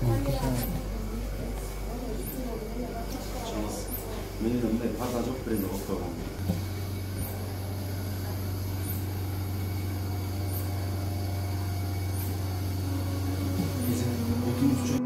Benim önümde fazla çok birinde oturuyorum. Bizim otobüs çok...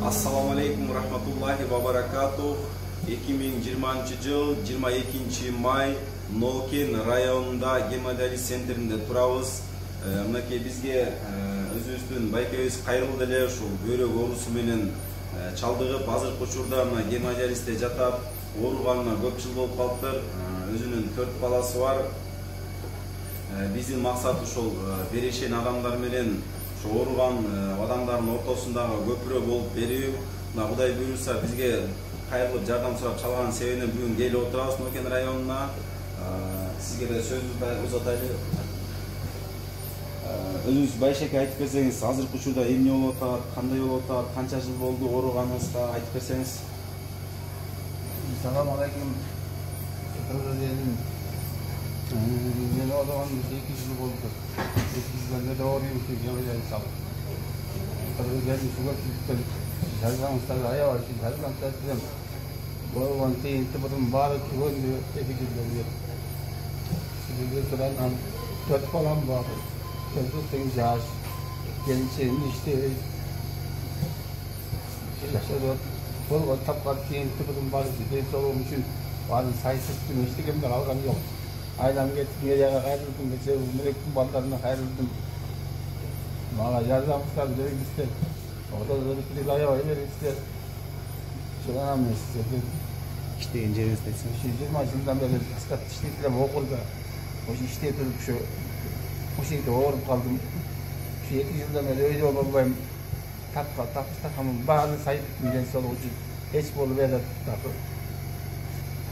Assalamu alaikum rahmatullahi wa barakatuh. 2020-yıl 22 may Noken rayonunda Gemadializ sentrinde turabız. Mınакей bizge özüбүздүн байкебиз кайрылды эле ушул бөйрөк оорусу менен чалдыгып азыркы учурда мына гемодиализде жатат. Ооруганына көп жыл болуп калыптыр. Өзүнүн 4 баласы бар. Биздин максат ушул берешен адамдар менен ооруган адамдардын ортосундагы көпүрө болуп берүү. Мына Кудай буйруса бизге кайрылып жардам сурап чалган себебинен бүгүн келип отурабыз Нокен районуна. Сизге да сөзүбүздү узатайлы. Өзүңүз Байшеке айтып берсеңиз, азыркы учурда эмне болуп атат, кандай болуп атат, канча жыл болду ооруганыңызга айтып берсеңиз. Assalamu alaikum. Men ооруган 2 жыл болду. 2 жылдан бeri ооруйм, жабыркай салып. Кыргызстан сугатып жаргамыздар аябай жаргамдар. Ооруган тыйынты бутун баары түгөндү 2 жылдан бeri. Сизге турган 4 балам бар. 48 yaş, gençliğin işte yaşadı. Bol tapkat keyin tıpkın bazı bir sorun için bazı sayısız tümüştük hem de algan yok. Aynen getirdim yere ayrıldım, geçen mürekkep ballarına ayrıldım. Bana yardımcılar verin ister. Orada da bir ayağı verin ister. Şuradan almayız ister. İşte inceliniz desin. 20 yaşından beri askat işletiyle okulda. O işte durup şu bu şekilde ооруп kaldım. Şu 2 yıldan beri öyle olmayayım. Takımın bağını sayıp milyon solu için hiç bolu verir takı.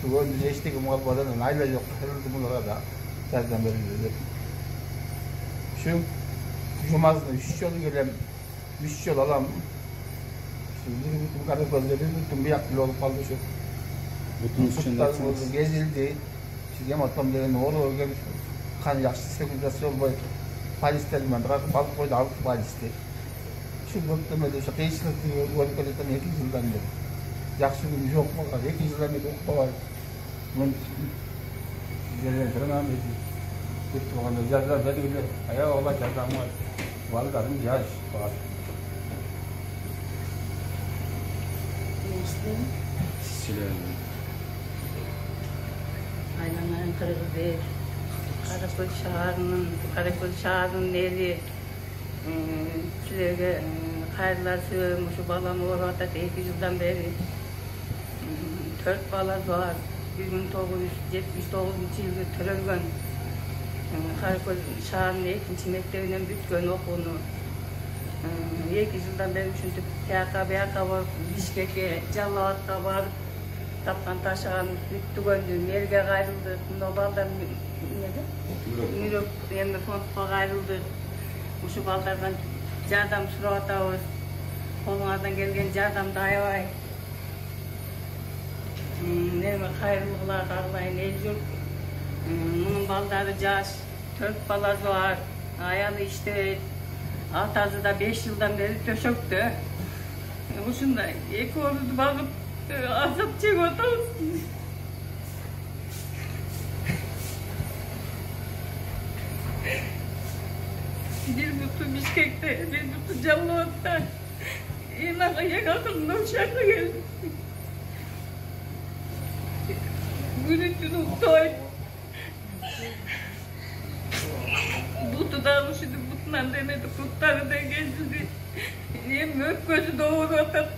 Bugün geçtik muhabbetten ayla yok. Herhalde bunlara da derden verildi. Şu cumazda 3 yol gelen 3 yol alan. Şimdi bütün karakolları bütün bir yaklı olup kaldı şu. Bütün üstünde gezildi. Şu yamatamların oğru gelmiş. Kan yaxşı sirkulyasyon boyu polislerim var. Balık koydu alıp poliste. Şu bölümde şu kıyıslık ülkeletten 2 yıldan beri. Yaxşı bir yok mu var? 2 yıldan beri okuma var. Bunun yerlerden Ahmet gitti bana yazlar verdi bile. Ayağı olacak adam var. Vallahi yaş var. Aynen kırıldı. Karakol şaharının eri sizlerge hayırlar söylüyorum. Şu balam ооруп атат 2 yıldan beri. 4 balası var. 1979-yılda törölgөн. Karakol şaharının 2. mektebinden bütkön okunu. 2 yıldan beri üşüntüp TK var, Bişkek'e, Calavat'ta var. Tapkan taşağın büttügöndü, merge gayrıldı. Baldan Mürök endi fondga ayrıldı. Uşu baldardan jardam surap atabız. Kolunuzdan gelgen jardamды aябай. Neme kayrılıklar arlayın elcuk. Bunun baldары jaş, 4 balası var. Ayalı işte atası da 5 yıldan beri töşöktü. Uşunda 2 oğludu bakıp azap çek otabız. tuttu Bişkek'te, beni tuttu Canlıot'ta. İnağa yakasında uçakla geldi. Gürültünü uçtoy. Butu da almışydı, butundan demedi, kutları da geldi. Yem ök gözü doğru atar.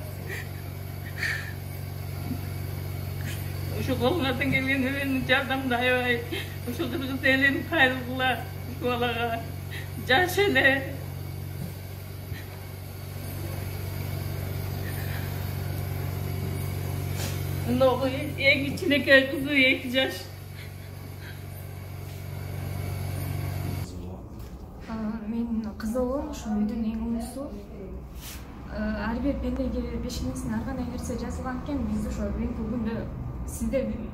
Şu kollardan gelen evinin cadam dayı. Şu kız elini kayrıldılar. Şu alağa. Caşele. Ne oluyor? Ek içindeki kızı ekeceğiz. Мен кызылым ушу үйдүн эң уусу. Ар бир пендеге бешигинесин ар кандай нерсе жазылган экен. Биз ошо бүгүнкү күндө сиздердин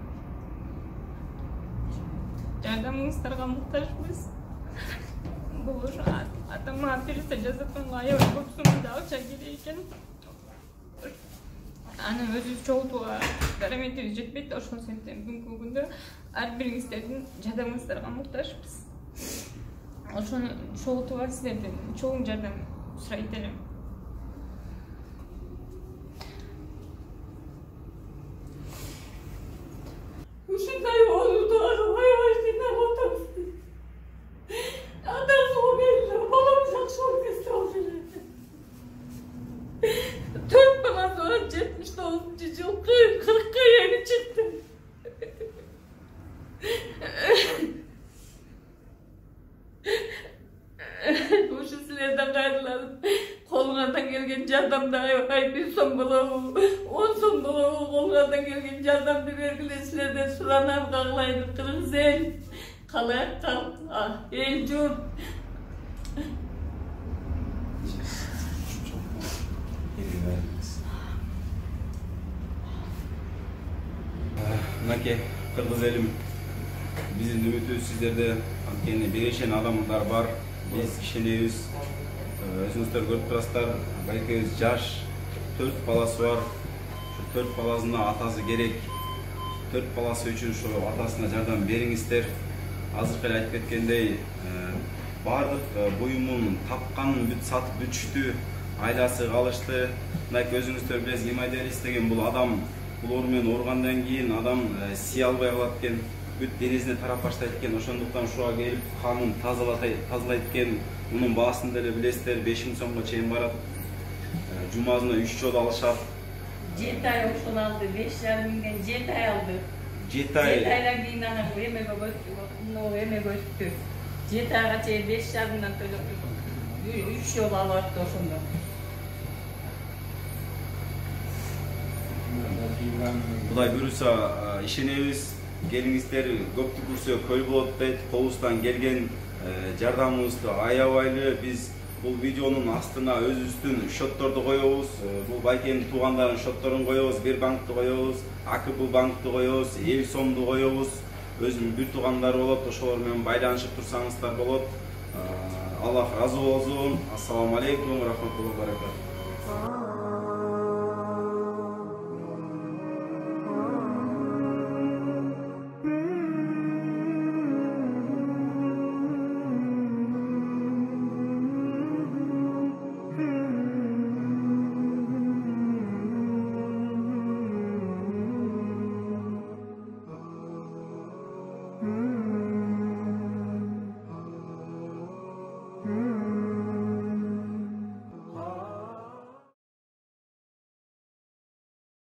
жардамыңыздарга муктажбыз. Бул ошо атама операция жасатканга аябай көп суммада акча керек экен. Аны өзүбүз чогултууга дараматыбыз жетпейт. Ошол себептен бүгүнкү күндө ар бириңиздердин жардамыңыздарга муктажбыз. Ошону чогултууга сиздерден чоң жардам сурайт элем. Ушундай оолду аябай кыйнап атабыз. Атасы келди, балам жакшы болуп кетти ал жерде. 4 баласы бар, 79-жыл 40-ка эми чыкты. Ошо силерден кайрылып, колуңардан келген жардамды аябай 1 сом болобу, 10 сом болобу, колуңардан келген жардамды бергиле, силерден суранам, каглайбыз. Кыргыз эл, калайык калк, эл журт. Мынакей кыргыз элим, биздин үмүтүбүз сиздерде. Анткени бирешен адамдар бар, биз ишенебиз. Өзүңүздөр көрүп турасыздар, байкебиз жаш, 4 баласы бар. Şu 4 баласына атасы керек. 4 баласы үчүн ошо атасына жардам бериңиздер. Азыркы эле айтып кеткендей, бардык буюмун тапканын бүт сатып бүтүштү, айласы калышты. Мынакей өзүңүздөр билесиз, гемодиализ деген бул адам бул оору менен ооругандан кийин адам сый албай калат экен. Бүт денесине тарап баштайт экен. Ошондуктан шуга келип канын тазалайт экен. Мунун баасын деле билесиздер, 5000 сомго чейин барат. Жумасына 3 жолу алышат. 7 ай ошол алды, 5,5 миңден 7 ай алды. 7 ай. 7 айдан кийин аны эмеге өттү. 7 айга чейин 5,5 миңден төлөп 3 жолу алып атты ошондо. Кудай буйруса ишенебиз. Келиңиздер, көптү көрсө көл болот дейт. Колубуздан келген жардамыбызды аябайлы биз бул видеонун астына өзүбүздүн счетторду коебуз. Бул байкенин туугандарын счетторун коебуз, Сбербанкты коебуз, АКБ банкты коебуз, Эл сомду коебуз. Өзүнүн бир туугандары болот, ошолор менен байланышып турсаңыздар болот. Аллах разы болсун. Ассаламу алейкум, рахматуллахи ва баракатух.